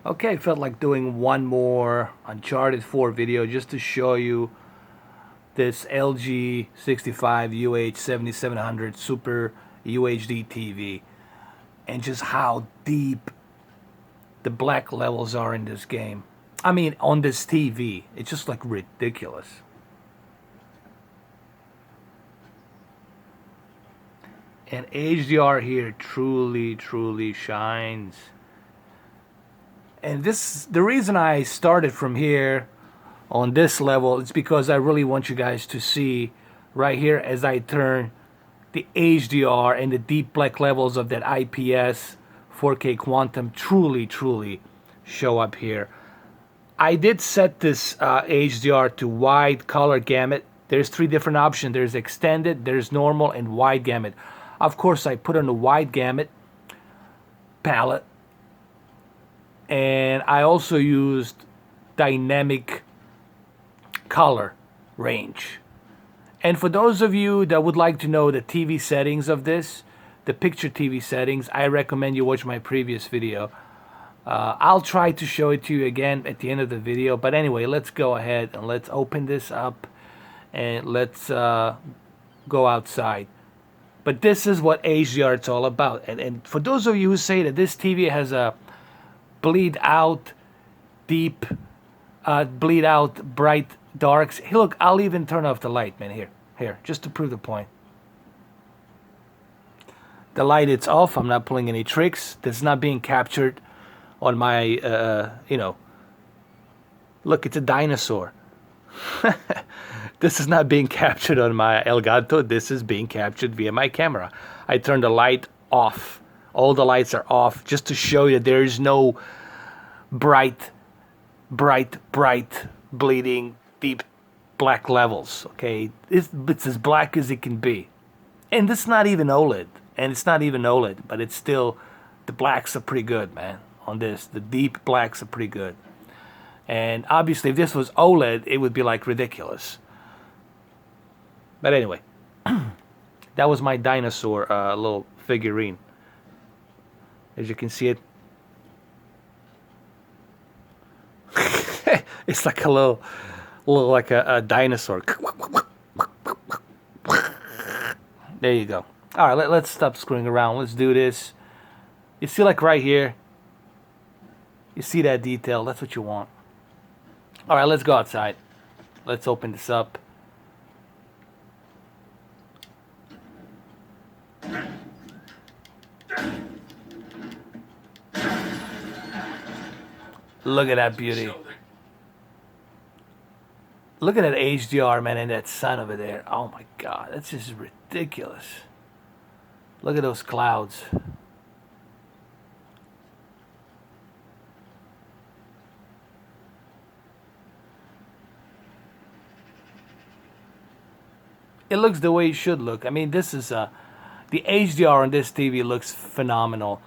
Okay, I felt like doing one more Uncharted 4 video just to show you this LG 65 7700 Super UHD TV and just how deep the black levels are in this game. I mean, on this TV, it's just like ridiculous. And HDR here truly shines. And this, the reason I started from here on this level is because I really want you guys to see right here as I turn the HDR and the deep black levels of that IPS 4K quantum truly show up here. I did set this HDR to wide color gamut. There's three different options. There's extended, there's normal, and wide gamut. Of course, I put on the wide gamut palette, and I also used dynamic color range. And for those of you that would like to know the TV settings of this, the picture TV settings, I recommend you watch my previous video. I'll try to show it to you again at the end of the video. But anyway, let's go ahead and let's open this up and let's go outside. But this is what HDR is all about. And for those of you who say that this TV has a bleed out deep, bleed out bright darks. Hey, look, I'll even turn off the light, man. Here, just to prove the point. The light, it's off. I'm not pulling any tricks. This is not being captured on my, you know. Look, it's a dinosaur. This is not being captured on my Elgato. This is being captured via my camera. I turned the light off. All the lights are off just to show you that there is no bright, bleeding, deep black levels. Okay, it's as black as it can be. And it's not even OLED. But it's still, the blacks are pretty good, man. On this, the deep blacks are pretty good. And obviously, if this was OLED, it would be like ridiculous. But anyway, that was my dinosaur little figurine. As you can see it, it's like a little like a dinosaur. There you go. All right, let's stop screwing around. Let's do this. You see, like right here, you see that detail. That's what you want. All right, let's go outside. Let's open this up. Look at that beauty. Look at that HDR, man, and that sun over there. Oh my God, that's just ridiculous. Look at those clouds. It looks the way it should look. I mean, this is the HDR on this TV looks phenomenal.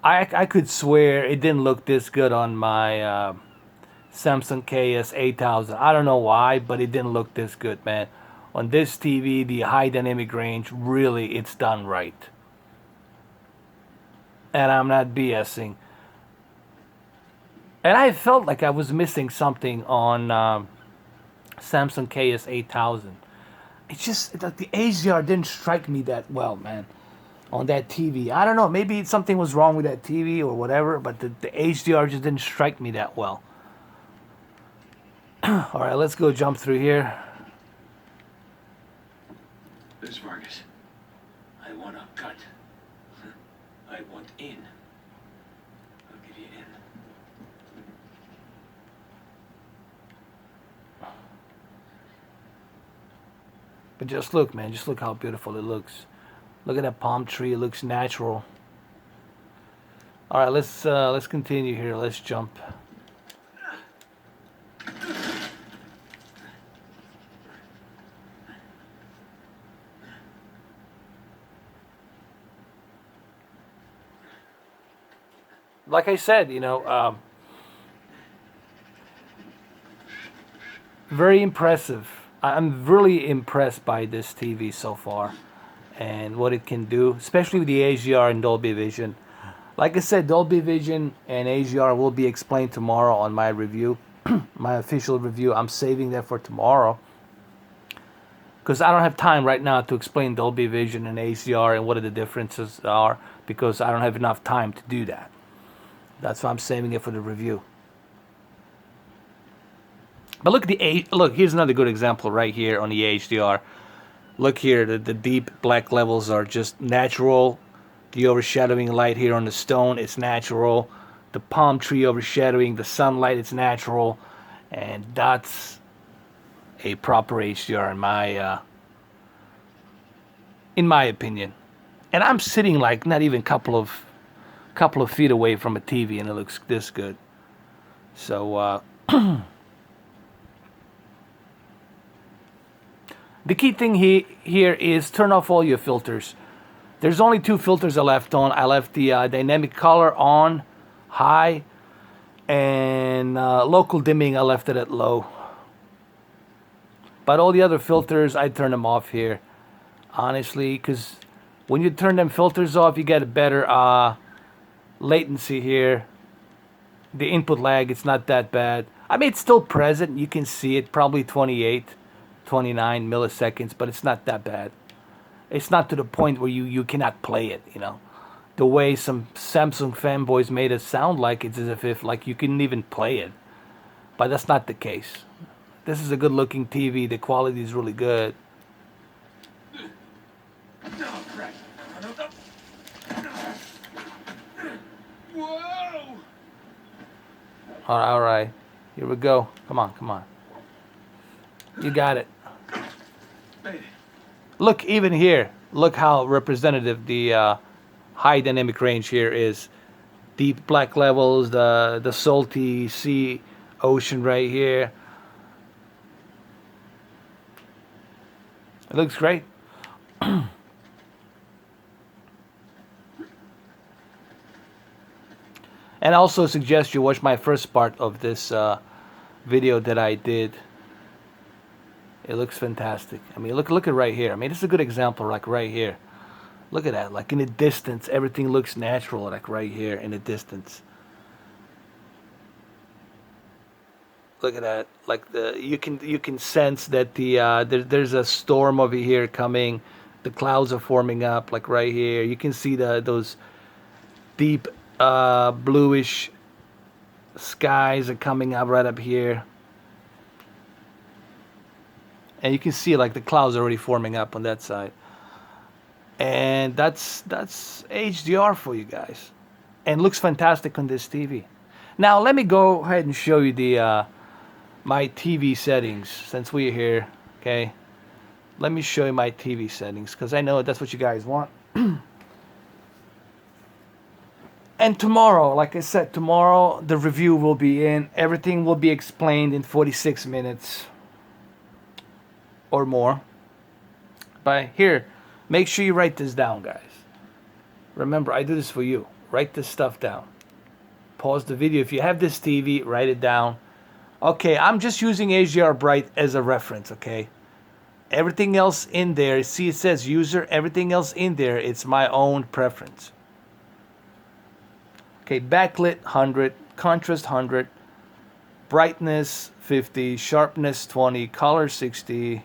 I could swear it didn't look this good on my Samsung KS8000. I don't know why, but it didn't look this good, man. On this TV, the high dynamic range, really, it's done right. And I'm not BSing. And I felt like I was missing something on Samsung KS8000. It's just that the HDR didn't strike me that well, man, on that TV. I don't know, maybe something was wrong with that TV or whatever, but the HDR just didn't strike me that well. All right, let's go jump through here. Miss Vargas, I want a cut. I want in. I'll give you in. But just look, man, just look how beautiful it looks. Look at that palm tree, it looks natural. All right, let's continue here. Let's jump. Like I said, you know, very impressive. I'm really impressed by this TV so far and what it can do, especially with the HDR and Dolby Vision. Like I said, Dolby Vision and HDR will be explained tomorrow on my review, my official review. I'm saving that for tomorrow because I don't have time right now to explain Dolby Vision and HDR and what the differences are, because I don't have enough time to do that. That's why I'm saving it for the review. But look at look, here's another good example right here on the HDR. Look here, the deep black levels are just natural. The overshadowing light here on the stone, it's natural. The palm tree overshadowing the sunlight, it's natural. And that's a proper HDR in my opinion. And I'm sitting like not even couple of feet away from a TV, and it looks this good. So the key thing here is turn off all your filters. There's only 2 filters I left on. I left the dynamic color on high, and local dimming I left it at low. But all the other filters, I turn them off here, honestly, because when you turn them filters off, you get a better latency here. The input lag, it's not that bad. I mean, it's still present. You can see it, probably 28, 29 milliseconds, but it's not that bad. It's not to the point where you cannot play it, you know. The way some Samsung fanboys made it sound like it's as if like you couldn't even play it. But that's not the case. This is a good looking TV. The quality is really good. Whoa! All right. Here we go. Come on. You got it. Look, even here, look how representative the high dynamic range here is. Deep black levels, the salty sea ocean right here. It looks great. And I also suggest you watch my first part of this video that I did. It looks fantastic. I mean, look at right here. I mean, this is a good example, like right here. Look at that. Like in the distance, everything looks natural, like right here in the distance. Look at that. Like you can sense that there's a storm over here coming. The clouds are forming up, like right here. You can see those deep bluish skies are coming up right up here. And you can see like the clouds are already forming up on that side. And that's HDR for you guys. And looks fantastic on this TV. Now let me go ahead and show you the my TV settings since we're here. Okay. Let me show you my TV settings because I know that's what you guys want. And tomorrow, like I said, tomorrow the review will be in. Everything will be explained in 46 minutes. Or more. But here, make sure you write this down, guys. Remember, I do this for you. Write this stuff down. Pause the video. If you have this TV, write it down. Okay, I'm just using HDR Bright as a reference, okay? Everything else in there, see it says user, everything else in there, it's my own preference. Okay, backlit 100, contrast 100, brightness 50, sharpness 20, color 60.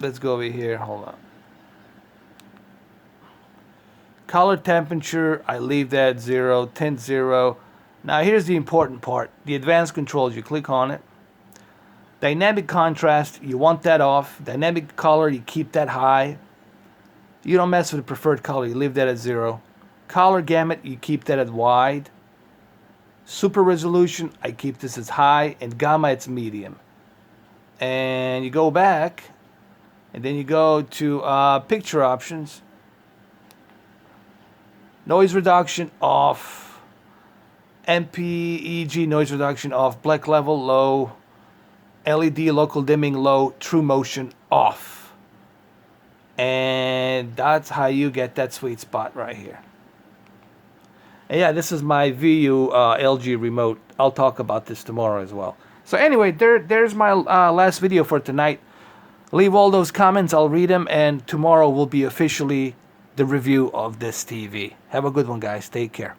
Let's go over here. Hold on. Color temperature, I leave that 0. Tint 0. Now here's the important part. The advanced controls, you click on it. Dynamic contrast, you want that off. Dynamic color, you keep that high. You don't mess with the preferred color, you leave that at 0. Color gamut, you keep that at wide. Super resolution, I keep this as high. And gamma, it's medium. And you go back, and then you go to picture options. Noise reduction off. MPEG noise reduction off. Black level low. LED local dimming low. True motion off. And that's how you get that sweet spot right here. And yeah, this is my VU LG remote. I'll talk about this tomorrow as well. So anyway, there's my last video for tonight. Leave all those comments, I'll read them, and tomorrow will be officially the review of this TV. Have a good one, guys. Take care.